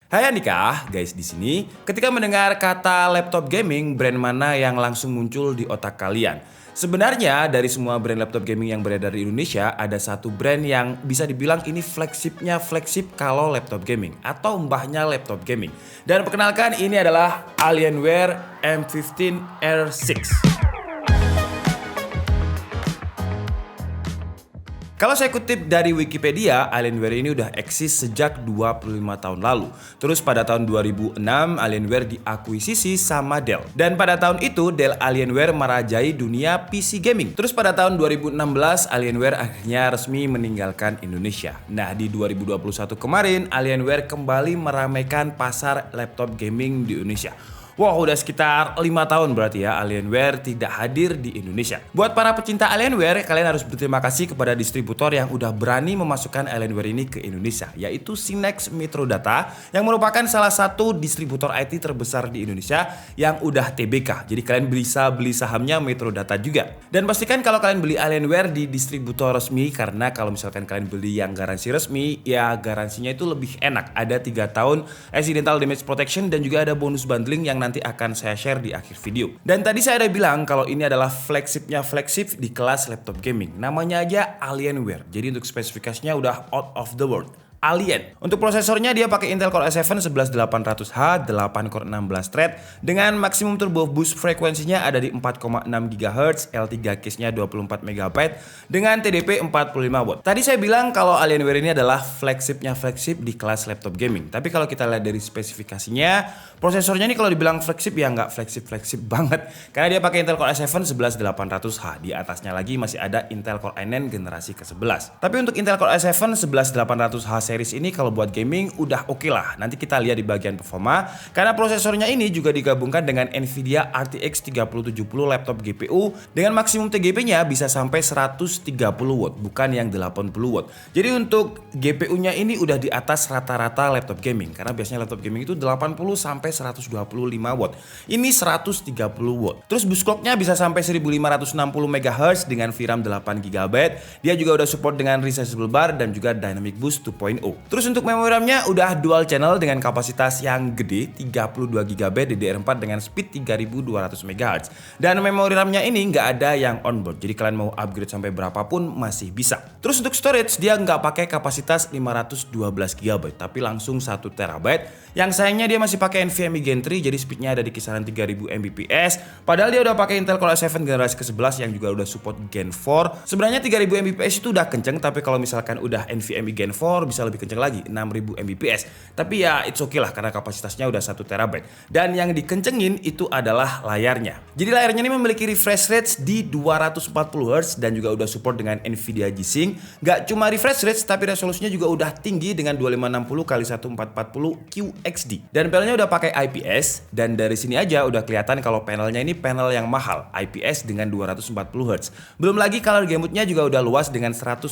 Hai Andika, guys di sini. Ketika mendengar kata laptop gaming, brand mana yang langsung muncul di otak kalian? Sebenarnya dari semua brand laptop gaming yang beredar di Indonesia, ada satu brand yang bisa dibilang ini flagshipnya flagship kalau laptop gaming atau mbahnya laptop gaming. Dan perkenalkan ini adalah Alienware M15 R6. Kalau saya kutip dari Wikipedia, Alienware ini udah eksis sejak 25 tahun lalu. Terus pada tahun 2006, Alienware diakuisisi sama Dell. Dan pada tahun itu, Dell Alienware merajai dunia PC gaming. Terus pada tahun 2016, Alienware akhirnya resmi meninggalkan Indonesia. Nah, di 2021 kemarin, Alienware kembali meramaikan pasar laptop gaming di Indonesia. Wah, udah sekitar 5 tahun berarti ya Alienware tidak hadir di Indonesia. Buat para pecinta Alienware, kalian harus berterima kasih kepada distributor yang udah berani memasukkan Alienware ini ke Indonesia, yaitu Sinex Metrodata yang merupakan salah satu distributor IT terbesar di Indonesia yang udah TBK. Jadi kalian bisa beli sahamnya Metrodata juga. Dan pastikan kalau kalian beli Alienware di distributor resmi, karena kalau misalkan kalian beli yang garansi resmi, ya garansinya itu lebih enak. Ada 3 tahun accidental damage protection dan juga ada bonus bundling yang nanti akan saya share di akhir video. Dan tadi saya ada bilang kalau ini adalah flagshipnya flagship di kelas laptop gaming. Namanya aja Alienware. Jadi untuk spesifikasinya udah out of the world. Alien. Untuk prosesornya dia pakai Intel Core i7 11800H, 8 core 16 thread dengan maksimum turbo boost frekuensinya ada di 4,6 GHz, L3 case-nya 24 MB dengan TDP 45 watt. Tadi saya bilang kalau Alienware ini adalah flagshipnya flagship di kelas laptop gaming. Tapi kalau kita lihat dari spesifikasinya, prosesornya ini kalau dibilang flagship ya nggak flagship banget. Karena dia pakai Intel Core i7 11800H. Di atasnya lagi masih ada Intel Core i9 generasi ke-11. Tapi untuk Intel Core i7 11800H series ini kalau buat gaming udah oke lah. Nanti kita lihat di bagian performa. Karena prosesornya ini juga digabungkan dengan Nvidia RTX 3070 laptop GPU dengan maksimum TGP-nya bisa sampai 130 watt, bukan yang 80 watt. Jadi untuk GPU-nya ini udah di atas rata-rata laptop gaming. Karena biasanya laptop gaming itu 80 sampai 125 watt. Ini 130 watt. Terus boost clock-nya bisa sampai 1560 MHz dengan VRAM 8 GB. Dia juga udah support dengan resizable bar dan juga dynamic boost 2.0. Terus untuk memori RAM-nya udah dual channel dengan kapasitas yang gede 32 GB DDR4 dengan speed 3200 MHz. Dan memori RAM-nya ini nggak ada yang onboard. Jadi kalian mau upgrade sampai berapapun masih bisa. Terus untuk storage dia nggak pakai kapasitas 512 GB tapi langsung 1 TB. Yang sayangnya dia masih pakai NVMe Gen 3 jadi speednya ada di kisaran 3000 Mbps. Padahal dia udah pakai Intel Core i7 generasi ke-11 yang juga udah support Gen 4. Sebenarnya 3000 Mbps itu udah kenceng, tapi kalau misalkan udah NVMe Gen 4 bisa lebih kenceng lagi 6000 Mbps. Tapi ya it's okay lah karena kapasitasnya udah 1 TB. Dan yang dikencengin itu adalah layarnya. Jadi layarnya ini memiliki refresh rate di 240 Hz dan juga udah support dengan Nvidia G-Sync. Gak cuma refresh rate tapi resolusinya juga udah tinggi dengan 2560x1440 QXD. Dan panelnya udah pakai IPS dan dari sini aja udah kelihatan kalau panelnya ini panel yang mahal, IPS dengan 240 Hz. Belum lagi color gamut-nya juga udah luas dengan 100%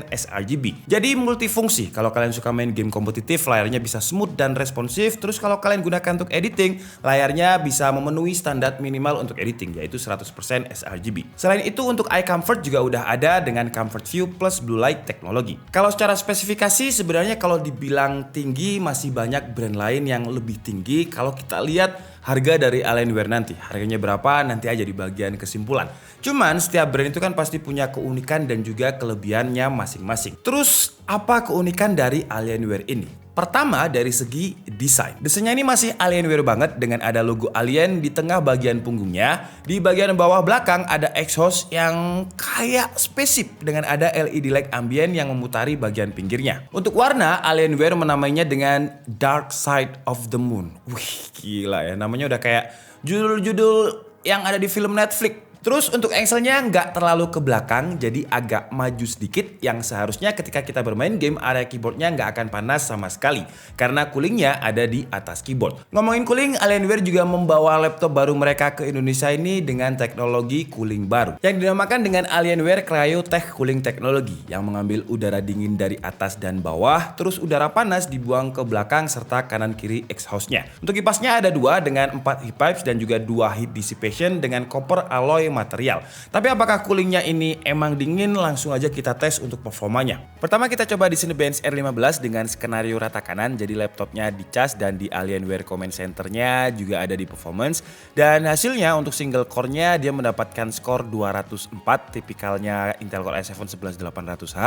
sRGB. Jadi multifungsi. Kalau kalian suka main game kompetitif, layarnya bisa smooth dan responsif. Terus kalau kalian gunakan untuk editing, layarnya bisa memenuhi standar minimal untuk editing, yaitu 100% sRGB. Selain itu untuk eye comfort juga udah ada dengan Comfort View plus Blue Light teknologi. Kalau secara spesifikasi sebenarnya kalau dibilang tinggi masih banyak brand lain yang lebih tinggi. Kalau kita lihat harga dari Alienware nanti, harganya berapa nanti aja di bagian kesimpulan. Cuman setiap brand itu kan pasti punya keunikan dan juga kelebihannya masing-masing. Terus apa keunikan dari Alienware ini? Pertama dari segi desain. Desainnya ini masih Alienware banget dengan ada logo alien di tengah bagian punggungnya. Di bagian bawah belakang ada exhaust yang kayak spaceship dengan ada LED light ambient yang memutari bagian pinggirnya. Untuk warna, Alienware menamainya dengan Dark Side of the Moon. Wih, gila ya, namanya udah kayak judul-judul yang ada di film Netflix. Terus untuk angle-nya nggak terlalu ke belakang, jadi agak maju sedikit yang seharusnya ketika kita bermain game area keyboardnya nggak akan panas sama sekali karena coolingnya ada di atas keyboard. Ngomongin cooling, Alienware juga membawa laptop baru mereka ke Indonesia ini dengan teknologi cooling baru yang dinamakan dengan Alienware Cryotech Cooling Technology yang mengambil udara dingin dari atas dan bawah, terus udara panas dibuang ke belakang serta kanan kiri exhaust-nya. Untuk kipasnya ada 2 dengan 4 heat pipes dan juga 2 heat dissipation dengan copper alloy sesuai material. Tapi apakah coolingnya ini emang dingin? Langsung aja kita tes untuk performanya. Pertama kita coba di Cinebench R15 dengan skenario rata kanan, jadi laptopnya dicas dan di Alienware Command Center-nya juga ada di performance. Dan hasilnya untuk single core-nya dia mendapatkan skor 204, tipikalnya Intel Core i7 11800H.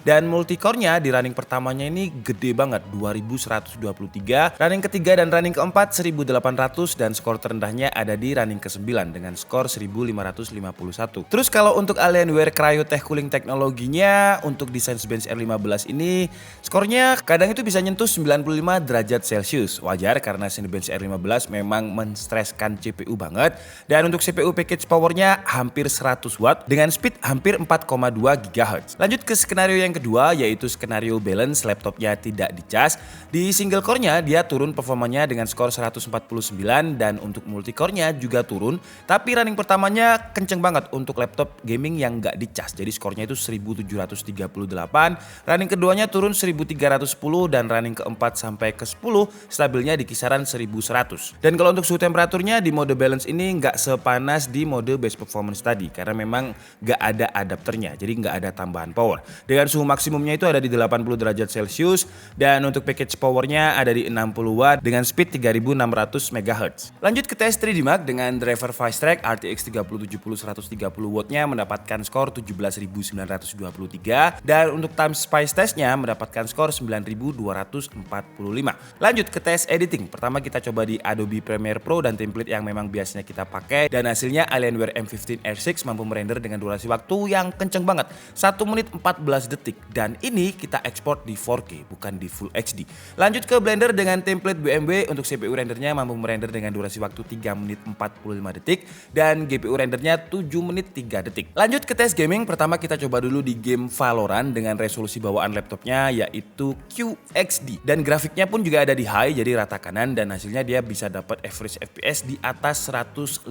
Dan multicore-nya di running pertamanya ini gede banget, 2123, running ketiga dan running keempat 1800, dan skor terendahnya ada di running ke-9 dengan skor 1551. Terus kalau untuk Alienware Cryotech Cooling teknologinya untuk di Cinebench R15 ini skornya kadang itu bisa nyentuh 95 derajat Celcius. Wajar karena Cinebench R15 memang menstreskan CPU banget. Dan untuk CPU package powernya hampir 100 watt dengan speed hampir 4,2 GHz. Lanjut ke skenario yang kedua yaitu skenario balance, laptopnya tidak dicas. Di single core-nya dia turun performanya dengan skor 149 dan untuk multicore-nya juga turun. Tapi running pertamanya kenceng banget untuk laptop gaming yang nggak dicas. Jadi skornya itu 1738, running keduanya turun 1310 dan running keempat sampai ke-10 stabilnya di kisaran 1100. Dan kalau untuk suhu temperaturnya di mode balance ini nggak sepanas di mode base performance tadi karena memang nggak ada adapternya, jadi nggak ada tambahan power. Dengan suhu maksimumnya itu ada di 80 derajat Celcius dan untuk package powernya ada di 60 watt dengan speed 3600 MHz. Lanjut ke tes 3D Mark dengan driver Vicetrack RTX 3070 130 wattnya mendapatkan skor 17923 dan untuk time spice testnya mendapatkan skor 9245. Lanjut ke tes editing. Pertama kita coba di Adobe Premiere Pro dan template yang memang biasanya kita pakai dan hasilnya Alienware M15 R6 mampu merender dengan durasi waktu yang kenceng banget 1 menit 14 detik dan ini kita ekspor di 4K bukan di Full HD. Lanjut ke Blender dengan template BMW untuk CPU rendernya mampu merender dengan durasi waktu 3 menit 45 detik dan GPU rendernya 7 menit 3 detik. Lanjut ke tes gaming. Pertama kita coba dulu di game Valorant dengan resolusi bawaan laptopnya yaitu QXD dan grafiknya pun juga ada di high jadi rata kanan dan hasilnya dia bisa dapat average FPS di atas 150.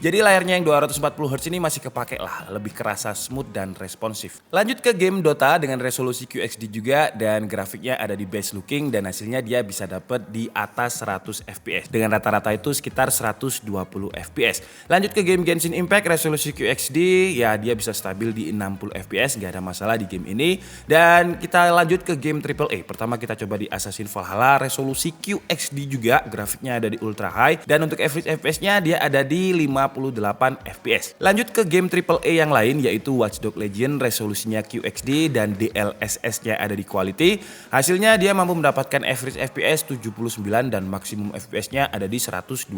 Jadi layarnya yang 240Hz ini masih kepake lah, lebih kerasa smooth dan responsif. Lanjut ke game Dota dengan resolusi QXD juga dan grafiknya ada di best looking dan hasilnya dia bisa dapat di atas 100 FPS dengan rata-rata itu sekitar 120 FPS. Lanjut ke game Genshin Impact resolusi QXD ya dia bisa stabil di 60 FPS, nggak ada masalah di game ini. Dan kita lanjut ke game AAA. Pertama kita coba di Assassin's Valhalla resolusi QXD juga, grafiknya ada di ultra high dan untuk average FPS-nya dia ada di 58 FPS. Lanjut ke game AAA yang lain yaitu Watch Dogs Legion resolusinya QXD dan DLSS-nya ada di quality. Hasilnya dia mampu mendapatkan average FPS 79 dan maksimum FPS-nya ada di 122.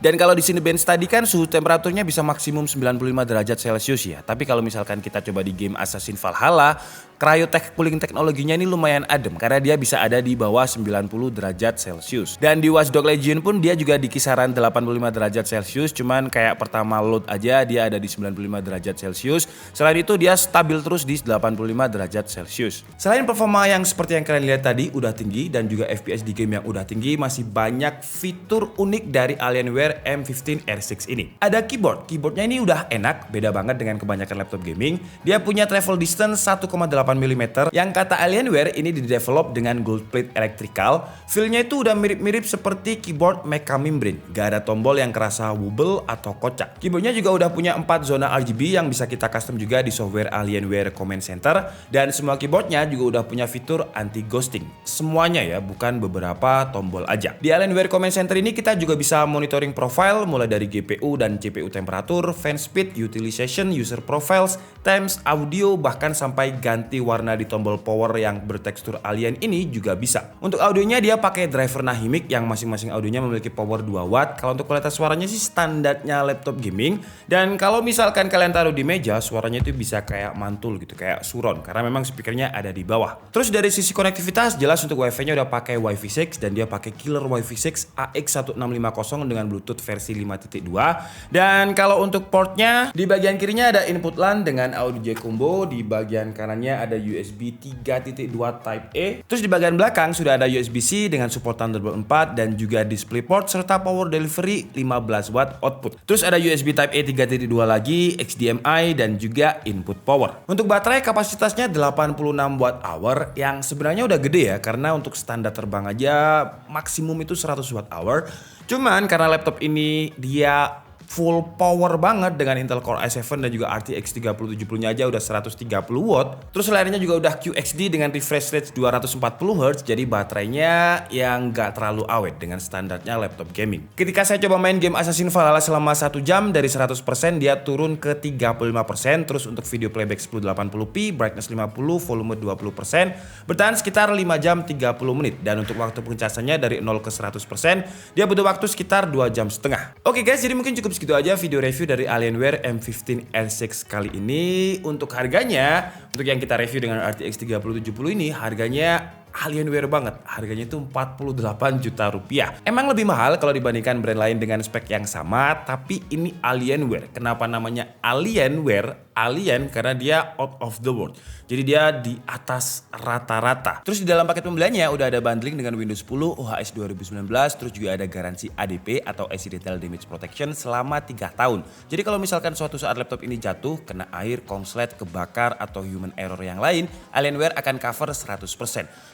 Dan kalau di Cinebench tadi kan suhu temperaturnya bisa maksimum 95 derajat Celcius ya. Tapi kalau misalkan kita coba di game Assassin's Valhalla, Cryotech Cooling teknologinya ini lumayan adem karena dia bisa ada di bawah 90 derajat Celcius. Dan di Watch Dogs Legion pun dia juga di kisaran 85 derajat Celcius, cuman kayak pertama load aja dia ada di 95 derajat Celcius. Selain itu dia stabil terus di 85 derajat Celcius. Selain performa yang seperti yang kalian lihat tadi udah tinggi dan juga FPS di game yang udah tinggi, masih banyak fitur unik dari Alienware M15 R6 ini. Ada keyboardnya ini udah enak, beda banget dengan kebanyakan laptop gaming. Dia punya travel distance 1,8 mm yang kata Alienware ini didevelop dengan gold plate electrical. Feel-nya itu udah mirip-mirip seperti keyboard Mecha Membrane. Gak ada tombol yang kerasa wobble atau kocak. Keyboardnya juga udah punya 4 zona RGB yang bisa kita custom juga di software Alienware Command Center. Dan semua keyboardnya juga udah punya fitur anti ghosting. Semuanya ya, bukan beberapa tombol aja. Di Alienware Command Center ini kita juga bisa monitoring profile mulai dari GPU dan CPU temperatur, fan speed, utilization, user profiles, times, audio, bahkan sampai ganti warna di tombol power yang bertekstur alien ini juga bisa. Untuk audionya dia pakai driver Nahimic yang masing-masing audionya memiliki power 2 watt. Kalau untuk kualitas suaranya sih standarnya laptop gaming. Dan kalau misalkan kalian taruh di meja, suaranya itu bisa kayak mantul gitu, kayak surround karena memang speakernya ada di bawah. Terus dari sisi konektivitas jelas untuk Wi-Fi-nya udah pakai Wi-Fi 6 dan dia pakai killer Wi-Fi 6 AX1650 dengan Bluetooth versi 5.2. Dan kalau untuk portnya di bagian kirinya ada input LAN dengan audio jack combo, di bagian kanannya ada USB 3.2 Type A. Terus di bagian belakang sudah ada USB-C dengan support Thunderbolt 4 dan juga DisplayPort serta power delivery 15 watt output. Terus ada USB Type A 3.2 lagi, HDMI dan juga input power. Untuk baterai kapasitasnya 86 watt hour yang sebenarnya udah gede ya karena untuk standar terbang aja maksimum itu 100 watt hour. Cuman karena laptop ini dia full power banget dengan Intel Core i7 dan juga RTX 3070-nya aja udah 130 watt. Terus layarnya juga udah QHD dengan refresh rate 240 Hz, jadi baterainya yang nggak terlalu awet dengan standarnya laptop gaming. Ketika saya coba main game Assassin's Valhalla selama 1 jam, dari 100% dia turun ke 35%. Terus untuk video playback 1080p, brightness 50, volume 20%, bertahan sekitar 5 jam 30 menit. Dan untuk waktu pengecasannya dari 0 ke 100%, dia butuh waktu sekitar 2 jam setengah. Oke guys, jadi mungkin cukup segitu aja video review dari Alienware M15 R6 kali ini. Untuk harganya, untuk yang kita review dengan RTX 3070 ini, harganya Alienware banget. Harganya itu 48 juta rupiah. Emang lebih mahal kalau dibandingkan brand lain dengan spek yang sama, tapi ini Alienware. Kenapa namanya Alienware? Alien karena dia out of the world. Jadi dia di atas rata-rata. Terus di dalam paket pembeliannya udah ada bundling dengan Windows 10 OHS 2019, terus juga ada garansi ADP atau Accidental Damage Protection selama 3 tahun. Jadi kalau misalkan suatu saat laptop ini jatuh, kena air, konslet, kebakar, atau human error yang lain, Alienware akan cover 100%.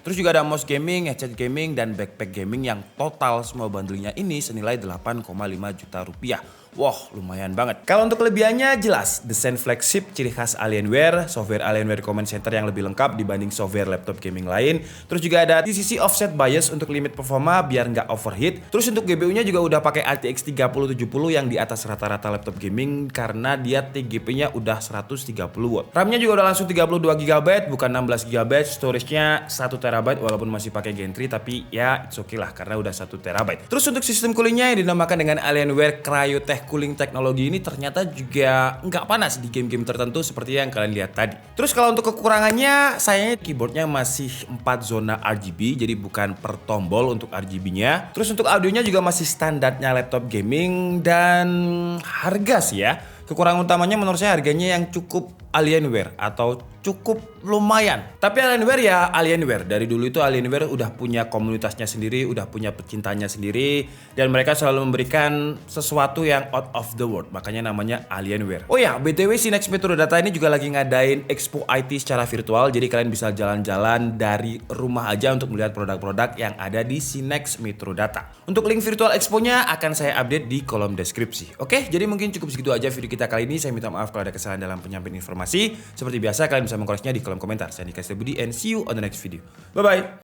Terus juga ada mouse gaming, headset gaming, dan backpack gaming yang total semua bundlingnya ini senilai 8,5 juta rupiah. Wah, lumayan banget. Kalau untuk kelebihannya jelas, desain flagship ciri khas Alienware, software Alienware Command Center yang lebih lengkap dibanding software laptop gaming lain. Terus juga ada TCC offset bias untuk limit performa biar nggak overheat. Terus untuk GPU-nya juga udah pakai RTX 3070 yang di atas rata-rata laptop gaming karena dia TGP-nya udah 130 watt. RAM-nya juga udah langsung 32 GB, bukan 16 GB. Storage-nya 1 TB walaupun masih pakai Gen 3, tapi ya it's okay lah karena udah 1 TB. Terus untuk sistem coolingnya yang dinamakan dengan Alienware Cryotech Cooling teknologi ini ternyata juga nggak panas di game-game tertentu seperti yang kalian lihat tadi. Terus kalau untuk kekurangannya, sayangnya keyboardnya masih 4 zona RGB, jadi bukan per tombol untuk RGB-nya. Terus untuk audionya juga masih standarnya laptop gaming, dan harga sih ya. Kekurangan utamanya menurut saya harganya yang cukup Alienware atau cukup lumayan. Tapi Alienware ya Alienware. Dari dulu itu Alienware udah punya komunitasnya sendiri, udah punya pecintanya sendiri, dan mereka selalu memberikan sesuatu yang out of the world. Makanya namanya Alienware. Oh ya, BTW Sinex Metro Data ini juga lagi ngadain Expo IT secara virtual. Jadi kalian bisa jalan-jalan dari rumah aja untuk melihat produk-produk yang ada di Sinex Metro Data. Untuk link virtual expo-nya akan saya update di kolom deskripsi. Oke, jadi mungkin cukup segitu aja video kita kali ini. Saya minta maaf kalau ada kesalahan dalam penyampaian informasi. Seperti biasa kalian bisa mengkoreksinya di kolom komentar. Saya Dika Budi and see you on the next video. Bye bye.